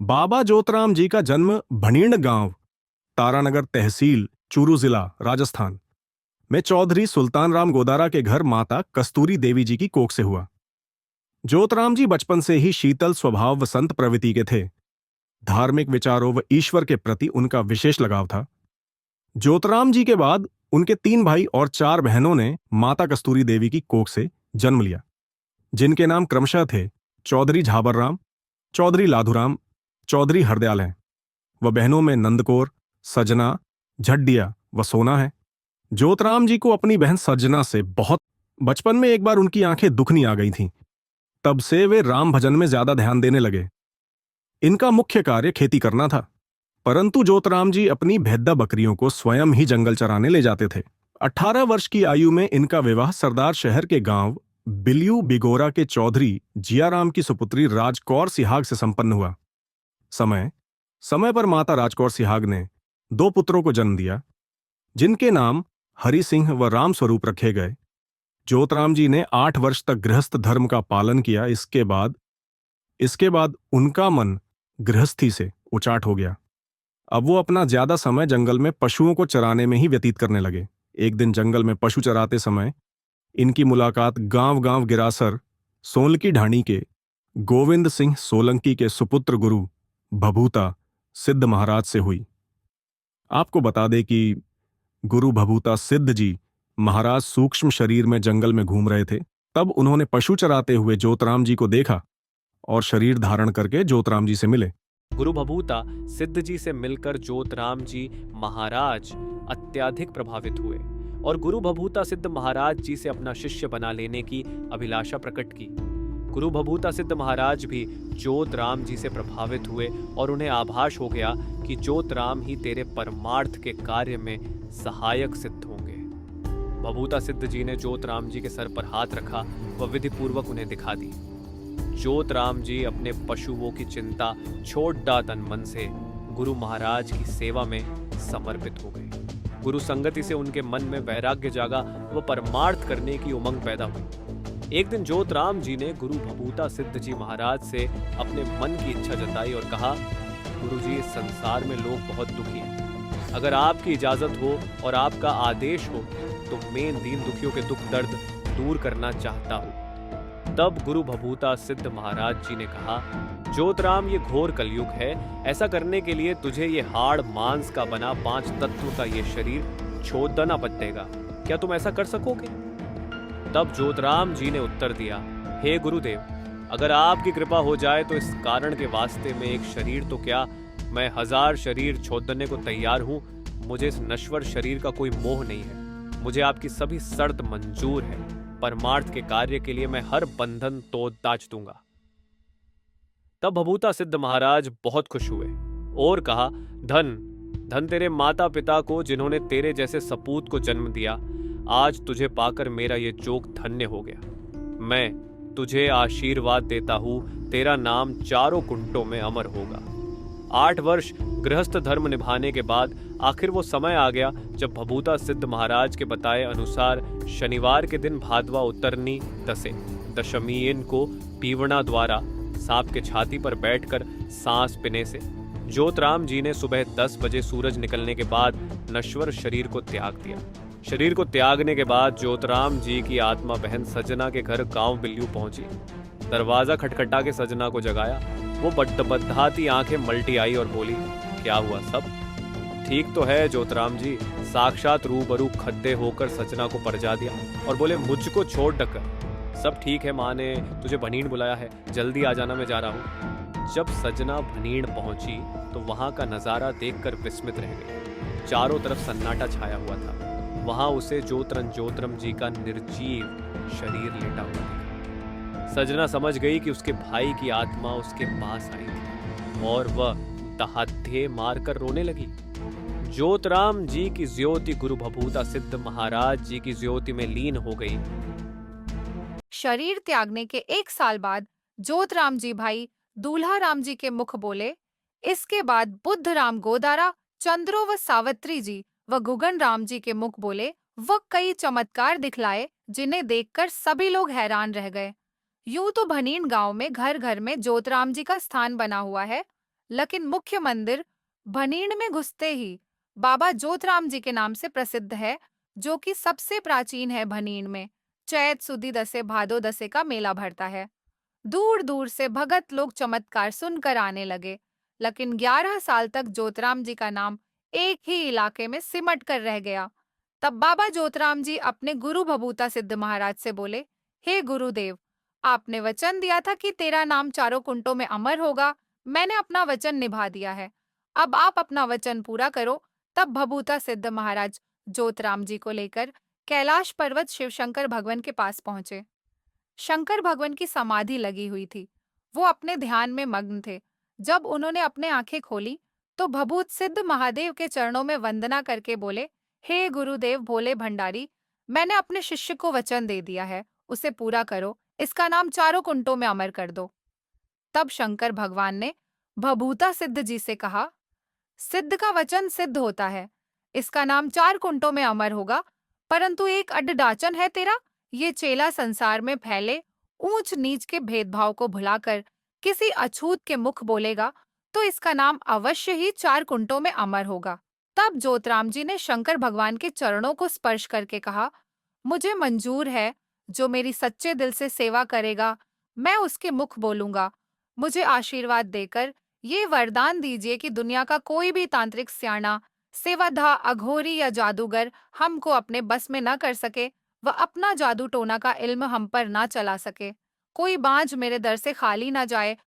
बाबा जोतराम जी का जन्म भणीण गांव, तारानगर तहसील, चूरू जिला, राजस्थान में चौधरी सुल्तान राम गोदारा के घर माता कस्तूरी देवी जी की कोख से हुआ। जोतराम जी बचपन से ही शीतल स्वभाव व संत प्रवृत्ति के थे। धार्मिक विचारों व ईश्वर के प्रति उनका विशेष लगाव था। जोतराम जी के बाद उनके 3 भाई और 4 बहनों ने माता कस्तूरी देवी की कोख से जन्म लिया, जिनके नाम क्रमशः थे चौधरी झाबर राम, चौधरी लाधुराम, चौधरी हरदयाल हैं। व बहनों में नंदकौर, सजना, झड्डिया व सोना है। जोतराम जी को अपनी बहन सजना से बहुत बचपन में एक बार उनकी आंखें दुखनी आ गई थीं। तब से वे राम भजन में ज्यादा ध्यान देने लगे। इनका मुख्य कार्य खेती करना था, परंतु जोतराम जी अपनी भेद्दा बकरियों को स्वयं ही जंगल चराने ले जाते थे। 18 वर्ष की आयु में इनका विवाह सरदार शहर के गांव बिलियू बिगोरा के चौधरी जियाराम की सुपुत्री राजकौर सिहाग से संपन्न हुआ। समय समय पर माता राजकौर सिहाग ने 2 पुत्रों को जन्म दिया, जिनके नाम हरि सिंह व राम स्वरूप रखे गए। जोतराम जी ने 8 वर्ष तक गृहस्थ धर्म का पालन किया। इसके बाद उनका मन गृहस्थी से उचाट हो गया। अब वो अपना ज्यादा समय जंगल में पशुओं को चराने में ही व्यतीत करने लगे। एक दिन जंगल में पशु चराते समय इनकी मुलाकात गांव गिरासर सोलकी ढाणी के गोविंद सिंह सोलंकी के सुपुत्र गुरु भभूता सिद्ध महाराज से हुई। आपको बता दें कि गुरु भभूता सिद्ध जी महाराज सूक्ष्म शरीर में जंगल में घूम रहे थे। तब उन्होंने पशु चराते हुए जोतराम जी को देखा और शरीर धारण करके जोतराम जी से मिले। गुरु भभूता सिद्ध जी से मिलकर जोतराम जी महाराज अत्याधिक प्रभावित हुए और गुरु भभूता सिद्ध महाराज जी से अपना शिष्य बना लेने की अभिलाषा प्रकट की। गुरु भभूता सिद्ध महाराज भी जोतराम जी से प्रभावित हुए और उन्हें आभास हो गया कि जोतराम ही तेरे परमार्थ के कार्य में सहायक सिद्ध होंगे। भभूता सिद्ध जी ने जोतराम जी के सर पर हाथ रखा व विधि पूर्वक उन्हें दिखा दी। जोतराम जी अपने पशुओं की चिंता छोड़ डा तन मन से गुरु महाराज की सेवा में समर्पित हो गए। गुरु संगति से उनके मन में वैराग्य जागा व परमार्थ करने की उमंग पैदा हुई। एक दिन जोतराम जी ने गुरु भभूता सिद्ध जी महाराज से अपने मन की इच्छा जताई और कहा, गुरु जी, इस संसार में लोग बहुत दुखी हैं। अगर आपकी इजाजत हो और आपका आदेश हो तो मैं इन दीन दुखियों के दुख दर्द दूर करना चाहता हूँ। तब गुरु भभूता सिद्ध महाराज जी ने कहा, जोतराम, ये घोर कलयुग है। ऐसा करने के लिए तुझे ये हाड़ मांस का बना 5 तत्व का ये शरीर छोड़ना पड़ेगा। क्या तुम ऐसा कर सकोगे? तब जोतराम जी ने उत्तर दिया, हे गुरुदेव, अगर आपकी कृपा हो जाए तो इस कारण के वास्ते में एक शरीर तो क्या, मैं 1000 शरीर छोड़ने को तैयार हूँ। मुझे इस नश्वर शरीर का कोई मोह नहीं है। मुझे आपकी सभी शर्त मंजूर है। परमार्थ के कार्य के लिए मैं हर बंधन तोड़ ताज दूंगा। तब भभूता सिद्ध महाराज बहुत खुश हुए और कहा, धन धन तेरे माता पिता को जिन्होंने तेरे जैसे सपूत को जन्म दिया। आज तुझे पाकर मेरा ये जोग धन्य हो गया। मैं तुझे आशीर्वाद देता हूँ, तेरा नाम चारों कुंटों में अमर होगा। 8 वर्ष गृहस्थ धर्म निभाने के बाद आखिर वो समय आ गया जब भभूता सिद्ध महाराज के बताए अनुसार शनिवार के दिन भादवा उत्तरनी दसे दशमीन को पीवणा द्वारा सांप के छाती पर बैठकर सांस पीने से जोतराम जी ने सुबह 10 बजे सूरज निकलने के बाद नश्वर शरीर को त्याग दिया। शरीर को त्यागने के बाद जोतराम जी की आत्मा बहन सजना के घर गांव बिल्लू पहुंची। दरवाजा खटखटा के सजना को जगाया। वो बद्धाती आंखें मल्टी आई और बोली, क्या हुआ सब ठीक तो है जोतराम जी? साक्षात रूबरू खद्दे होकर सजना को परजा दिया और बोले, मुझको छोड़ डकर। सब ठीक है, माँ ने तुझे भनीण बुलाया है, जल्दी आ जाना, मैं जा रहा हूँ। जब सजना भनीण पहुंची तो वहां का नजारा देखकर विस्मित रह गई। चारों तरफ सन्नाटा छाया हुआ था। वहां उसे जोतरम जी का निर्जीव शरीर लेटा हुआ दिखा। सजना समझ गई कि उसके भाई की आत्मा उसके पास आई थी और वह तहथे मारकर रोने लगी। जोतराम जी की ज्योति गुरु भभूता सिद्ध महाराज जी की ज्योति में लीन हो गई। शरीर त्यागने के 1 साल बाद जोतराम जी भाई दूल्हा राम जी के मुख बोले। इसके बाद बुद्ध राम गोदारा, चंद्रो व सावित्री जी व गुगन राम जी के मुख बोले व कई चमत्कार दिखलाए, जिन्हें देखकर सभी लोग हैरान रह गए। यूं तो भनीण गांव में घर घर में जोतराम जी का स्थान बना हुआ है। लेकिन मुख्य मंदिर भनीण में घुसते ही बाबा जोतराम जी के नाम से प्रसिद्ध है, जो कि सबसे प्राचीन है। भनीण में चैत सुदी दसे भादो दसे का मेला भरता है। दूर दूर से भगत लोग चमत्कार सुनकर आने लगे, लेकिन 11 साल तक जोतराम जी का नाम एक ही इलाके में सिमट कर रह गया। तब बाबा जोतराम जी अपने गुरु भभूता सिद्ध महाराज से बोले, हे गुरुदेव, आपने वचन दिया था कि तेरा नाम चारों कुंटों में अमर होगा। मैंने अपना वचन निभा दिया है, अब आप अपना वचन पूरा करो। तब भभूता सिद्ध महाराज जोतराम जी को लेकर कैलाश पर्वत शिवशंकर भगवान के पास पहुंचे। शंकर भगवान की समाधि लगी हुई थी। वो अपने ध्यान में मग्न थे। जब उन्होंने अपने आंखें खोली तो भभूत सिद्ध महादेव के चरणों में वंदना करके बोले, हे गुरुदेव भोले भंडारी, मैंने अपने शिष्य को वचन दे दिया है, उसे पूरा करो, इसका नाम चारों कुंटों में अमर कर दो। तब शंकर भगवान ने भभूता सिद्ध जी से कहा, सिद्ध का वचन सिद्ध होता है, इसका नाम 4 कुंटों में अमर होगा, परंतु एक अड्डाचन है तेरा। ये चेला संसार में फैले ऊंच नीच के भेदभाव को भुलाकर किसी अछूत के मुख बोलेगा तो इसका नाम अवश्य ही 4 कुंटों में अमर होगा। तब जोतराम जी ने शंकर भगवान के चरणों को स्पर्श करके कहा, मुझे मंजूर है, जो मेरी सच्चे दिल से सेवा करेगा मैं उसके मुख बोलूंगा। मुझे आशीर्वाद देकर ये वरदान दीजिए कि दुनिया का कोई भी तांत्रिक स्याणा, सेवाधा, अघोरी या जादूगर हमको अपने बस में न कर सके, वह अपना जादू टोना का इल्म हम पर ना चला सके। कोई बांझ मेरे दर से खाली ना जाए